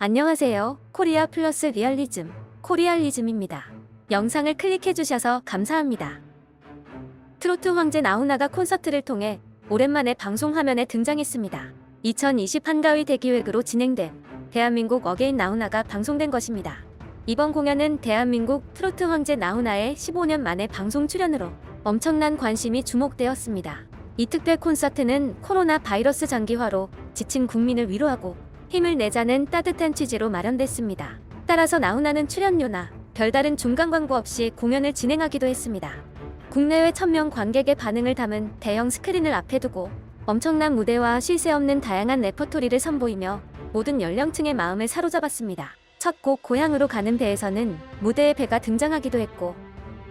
안녕하세요. 코리아 플러스 리얼리즘, 코리알리즘입니다. 영상을 클릭해주셔서 감사합니다. 트로트 황제 나훈아가 콘서트를 통해 오랜만에 방송 화면에 등장했습니다. 2020 한가위 대기획으로 진행된 대한민국 어게인 나훈아가 방송된 것입니다. 이번 공연은 대한민국 트로트 황제 나훈아의 15년 만에 방송 출연으로 엄청난 관심이 주목되었습니다. 이 특별 콘서트는 코로나 바이러스 장기화로 지친 국민을 위로하고 힘을 내자는 따뜻한 취지로 마련됐습니다. 따라서 나훈아는 출연료나 별다른 중간 광고 없이 공연을 진행하기도 했습니다. 국내외 1000명 관객의 반응을 담은 대형 스크린을 앞에 두고 엄청난 무대와 쉴 새 없는 다양한 레퍼토리를 선보이며 모든 연령층의 마음을 사로잡았습니다. 첫 곡 고향으로 가는 배에서는 무대에 배가 등장하기도 했고,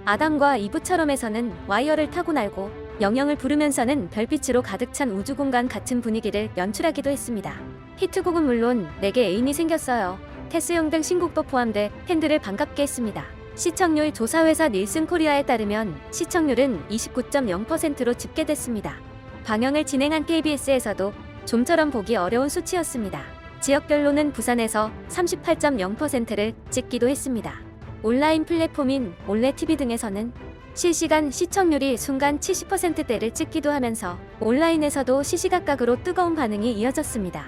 아담과 이브처럼에서는 와이어를 타고 날고, 영영을 부르면서는 별빛으로 가득 찬 우주공간 같은 분위기를 연출하기도 했습니다. 히트곡은 물론 내게 애인이 생겼어요, 테스용 등 신곡도 포함돼 팬들을 반갑게 했습니다. 시청률 조사회사 닐슨 코리아에 따르면 시청률은 29.0%로 집계됐습니다. 방영을 진행한 KBS에서도 좀처럼 보기 어려운 수치였습니다. 지역별로는 부산에서 38.0%를 찍기도 했습니다. 온라인 플랫폼인 올레TV 등에서는 실시간 시청률이 순간 70%대를 찍기도 하면서 온라인에서도 시시각각으로 뜨거운 반응이 이어졌습니다.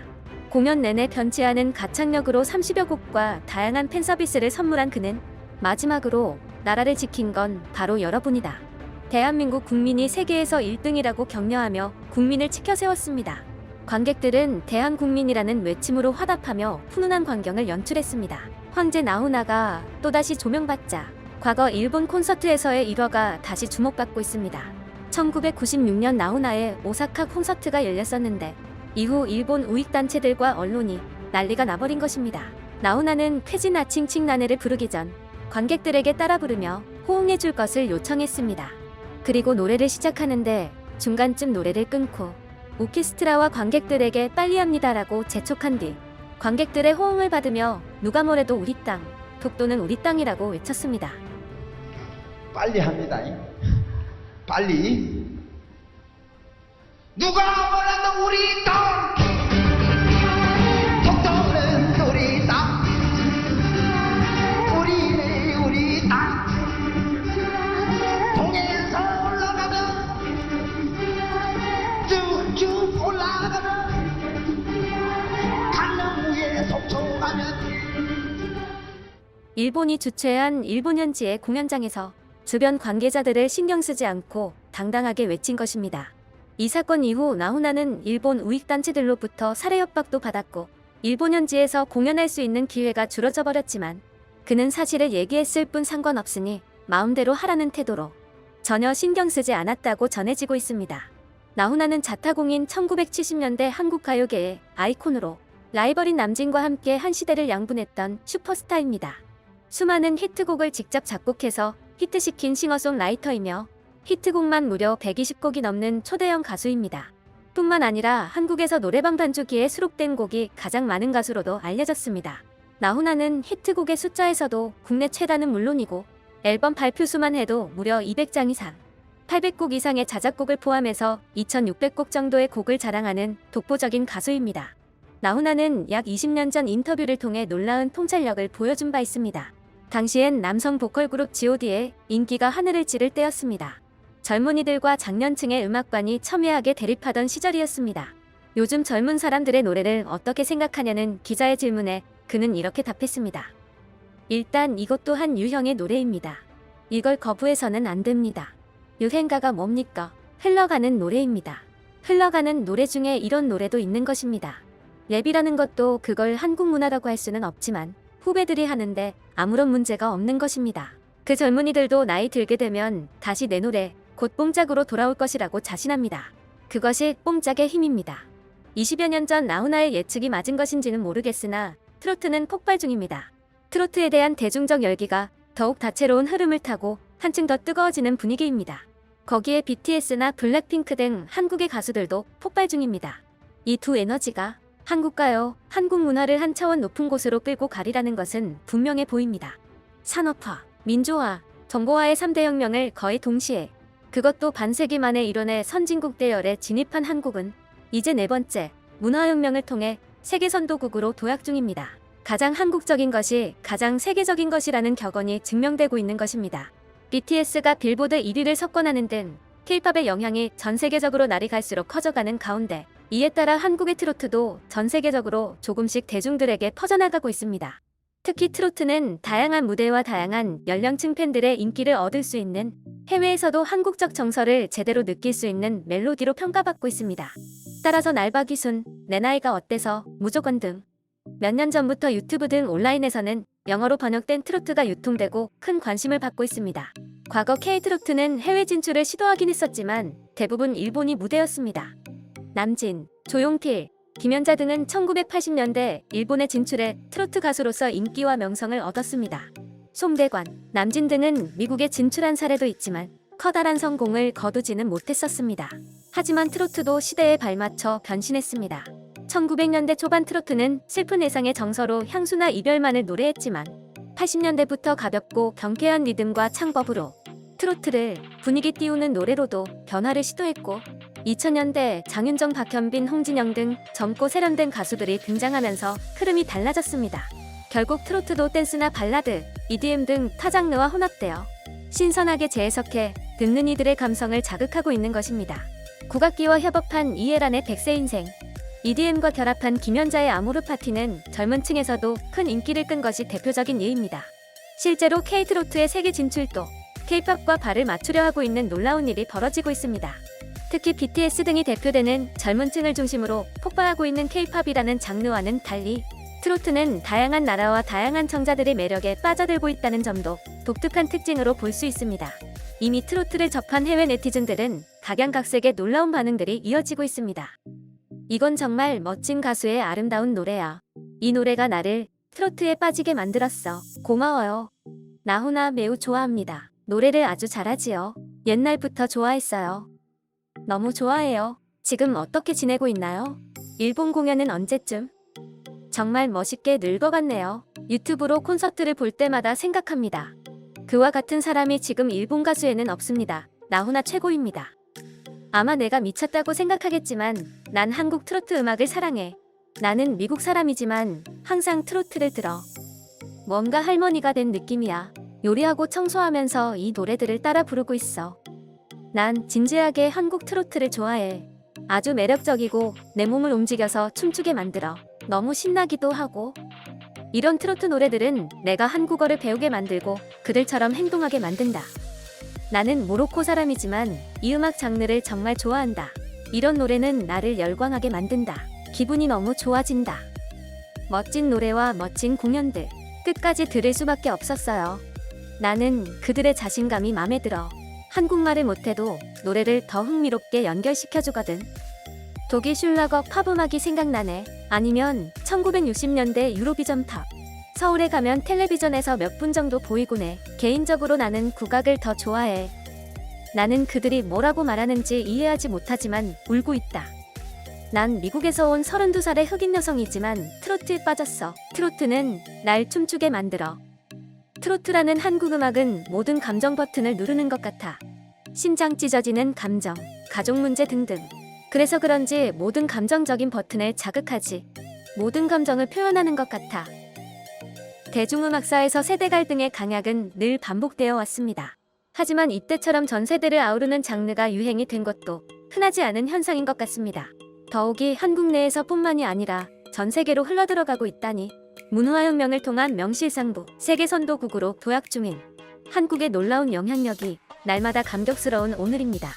공연 내내 변치 않은 가창력으로 30여 곡과 다양한 팬 서비스를 선물한 그는 마지막으로 나라를 지킨 건 바로 여러분이다, 대한민국 국민이 세계에서 1등이라고 격려하며 국민을 치켜 세웠습니다. 관객들은 대한국민이라는 외침으로 화답하며 훈훈한 광경을 연출했습니다. 황제 나훈아가 또다시 조명받자 과거 일본 콘서트에서의 일화가 다시 주목받고 있습니다. 1996년 나훈아의 오사카 콘서트가 열렸었는데 이후 일본 우익단체들과 언론이 난리가 나버린 것입니다. 나훈아는 쾌진 아칭칭 나네를 부르기 전 관객들에게 따라 부르며 호응해줄 것을 요청했습니다. 그리고 노래를 시작하는데 중간쯤 노래를 끊고 오케스트라와 관객들에게 빨리 합니다라고 재촉한 뒤 관객들의 호응을 받으며 누가 뭐래도 우리 땅, 독도는 우리 땅이라고 외쳤습니다. 빨리 합니다. 빨리. 누가 뭐라도 우리 땅, 독도는 우리 땅, 우리 땅. 동해에서 올라가면 쭉쭉 올라가면 강릉 위에 속초 가면. 일본이 주최한 일본 현지의 공연장에서 주변 관계자들을 신경 쓰지 않고 당당하게 외친 것입니다. 이 사건 이후 나훈아는 일본 우익단체들로부터 살해 협박도 받았고 일본 현지에서 공연할 수 있는 기회가 줄어져 버렸지만 그는 사실을 얘기했을 뿐 상관없으니 마음대로 하라는 태도로 전혀 신경 쓰지 않았다고 전해지고 있습니다. 나훈아는 자타공인 1970년대 한국 가요계의 아이콘으로 라이벌인 남진과 함께 한 시대를 양분했던 슈퍼스타입니다. 수많은 히트곡을 직접 작곡해서 히트시킨 싱어송라이터이며 히트곡만 무려 120곡이 넘는 초대형 가수입니다. 뿐만 아니라 한국에서 노래방 반주기에 수록된 곡이 가장 많은 가수로도 알려졌습니다. 나훈아는 히트곡의 숫자에서도 국내 최다는 물론이고 앨범 발표수만 해도 무려 200장 이상, 800곡 이상의 자작곡을 포함해서 2600곡 정도의 곡을 자랑하는 독보적인 가수입니다. 나훈아는 약 20년 전 인터뷰를 통해 놀라운 통찰력을 보여준 바 있습니다. 당시엔 남성 보컬 그룹 god의 인기가 하늘을 찌를 때였습니다. 젊은이들과 장년층의 음악반이 첨예하게 대립하던 시절이었습니다. 요즘 젊은 사람들의 노래를 어떻게 생각하냐는 기자의 질문에 그는 이렇게 답했습니다. 일단 이것 또한 유형의 노래입니다. 이걸 거부해서는 안 됩니다. 유행가가 뭡니까? 흘러가는 노래입니다. 흘러가는 노래 중에 이런 노래도 있는 것입니다. 랩이라는 것도 그걸 한국 문화라고 할 수는 없지만 후배들이 하는데 아무런 문제가 없는 것입니다. 그 젊은이들도 나이 들게 되면 다시 내 노래 곧 뽕짝으로 돌아올 것이라고 자신합니다. 그것이 뽕짝의 힘입니다. 20여 년 전 나훈아의 예측이 맞은 것인지는 모르겠으나 트로트는 폭발 중입니다. 트로트에 대한 대중적 열기가 더욱 다채로운 흐름을 타고 한층 더 뜨거워지는 분위기입니다. 거기에 BTS나 블랙핑크 등 한국의 가수들도 폭발 중입니다. 이 두 에너지가 한국 가요, 한국 문화를 한 차원 높은 곳으로 끌고 가리라는 것은 분명해 보입니다. 산업화, 민주화, 정보화의 3대 혁명을 거의 동시에, 그것도 반세기 만에 이뤄내 선진국 대열에 진입한 한국은 이제 네 번째 문화혁명을 통해 세계 선도국으로 도약 중입니다. 가장 한국적인 것이 가장 세계적인 것이라는 격언이 증명되고 있는 것입니다. BTS가 빌보드 1위를 석권하는 등 K-팝의 영향이 전 세계적으로 날이 갈수록 커져가는 가운데 이에 따라 한국의 트로트도 전 세계적으로 조금씩 대중들에게 퍼져나가고 있습니다. 특히 트로트는 다양한 무대와 다양한 연령층 팬들의 인기를 얻을 수 있는, 해외에서도 한국적 정서를 제대로 느낄 수 있는 멜로디로 평가받고 있습니다. 따라서 날바귀순, 내 나이가 어때서, 무조건 등 몇 년 전부터 유튜브 등 온라인에서는 영어로 번역된 트로트가 유통되고 큰 관심을 받고 있습니다. 과거 K-트로트는 해외 진출을 시도하긴 했었지만 대부분 일본이 무대였습니다. 남진, 조용필, 김연자 등은 1980년대 일본에 진출해 트로트 가수로서 인기와 명성을 얻었습니다. 송대관, 남진 등은 미국에 진출한 사례도 있지만 커다란 성공을 거두지는 못했었습니다. 하지만 트로트도 시대에 발맞춰 변신했습니다. 1900년대 초반 트로트는 슬픈 애상의 정서로 향수나 이별만을 노래했지만 80년대부터 가볍고 경쾌한 리듬과 창법으로 트로트를 분위기 띄우는 노래로도 변화를 시도했고 2000년대 장윤정, 박현빈, 홍진영 등 젊고 세련된 가수들이 등장하면서 흐름이 달라졌습니다. 결국 트로트도 댄스나 발라드, EDM 등 타 장르와 혼합되어 신선하게 재해석해 듣는 이들의 감성을 자극하고 있는 것입니다. 국악기와 협업한 이해란의 백세 인생, EDM과 결합한 김연자의 아모르 파티는 젊은 층에서도 큰 인기를 끈 것이 대표적인 예입니다. 실제로 K-트로트의 세계 진출도 K-팝과 발을 맞추려 하고 있는 놀라운 일이 벌어지고 있습니다. 특히 BTS 등이 대표되는 젊은 층을 중심으로 폭발하고 있는 K-팝이라는 장르와는 달리 트로트는 다양한 나라와 다양한 청자들의 매력에 빠져들고 있다는 점도 독특한 특징으로 볼 수 있습니다. 이미 트로트를 접한 해외 네티즌들은 각양각색의 놀라운 반응들이 이어지고 있습니다. 이건 정말 멋진 가수의 아름다운 노래야. 이 노래가 나를 트로트에 빠지게 만들었어. 고마워요. 나훈아 매우 좋아합니다. 노래를 아주 잘하지요. 옛날부터 좋아했어요. 너무 좋아해요. 지금 어떻게 지내고 있나요? 일본 공연은 언제쯤? 정말 멋있게 늙어갔네요. 유튜브로 콘서트를 볼 때마다 생각합니다. 그와 같은 사람이 지금 일본 가수에는 없습니다. 나훈아 최고입니다. 아마 내가 미쳤다고 생각하겠지만 난 한국 트로트 음악을 사랑해. 나는 미국 사람이지만 항상 트로트를 들어. 뭔가 할머니가 된 느낌이야. 요리하고 청소하면서 이 노래들을 따라 부르고 있어. 난 진지하게 한국 트로트를 좋아해. 아주 매력적이고 내 몸을 움직여서 춤추게 만들어. 너무 신나기도 하고. 이런 트로트 노래들은 내가 한국어를 배우게 만들고 그들처럼 행동하게 만든다. 나는 모로코 사람이지만 이 음악 장르를 정말 좋아한다. 이런 노래는 나를 열광하게 만든다. 기분이 너무 좋아진다. 멋진 노래와 멋진 공연들 끝까지 들을 수밖에 없었어요. 나는 그들의 자신감이 맘에 들어. 한국말을 못해도 노래를 더 흥미롭게 연결시켜주거든. 독일 슐라거 팝 음악이 생각나네. 아니면 1960년대 유로비전 팝. 서울에 가면 텔레비전에서 몇 분 정도 보이곤 해. 개인적으로 나는 국악을 더 좋아해. 나는 그들이 뭐라고 말하는지 이해하지 못하지만 울고 있다. 난 미국에서 온 32살의 흑인 여성이지만 트로트에 빠졌어. 트로트는 날 춤추게 만들어. 트로트라는 한국 음악은 모든 감정 버튼을 누르는 것 같아. 심장 찢어지는 감정, 가족 문제 등등. 그래서 그런지 모든 감정적인 버튼을 자극하지. 모든 감정을 표현하는 것 같아. 대중음악사에서 세대 갈등의 강약은 늘 반복되어 왔습니다. 하지만 이때처럼 전 세대를 아우르는 장르가 유행이 된 것도 흔하지 않은 현상인 것 같습니다. 더욱이 한국 내에서 뿐만이 아니라 전 세계로 흘러들어가고 있다니. 문화혁명을 통한 명실상부 세계 선도국으로 도약 중인 한국의 놀라운 영향력이 날마다 감격스러운 오늘입니다.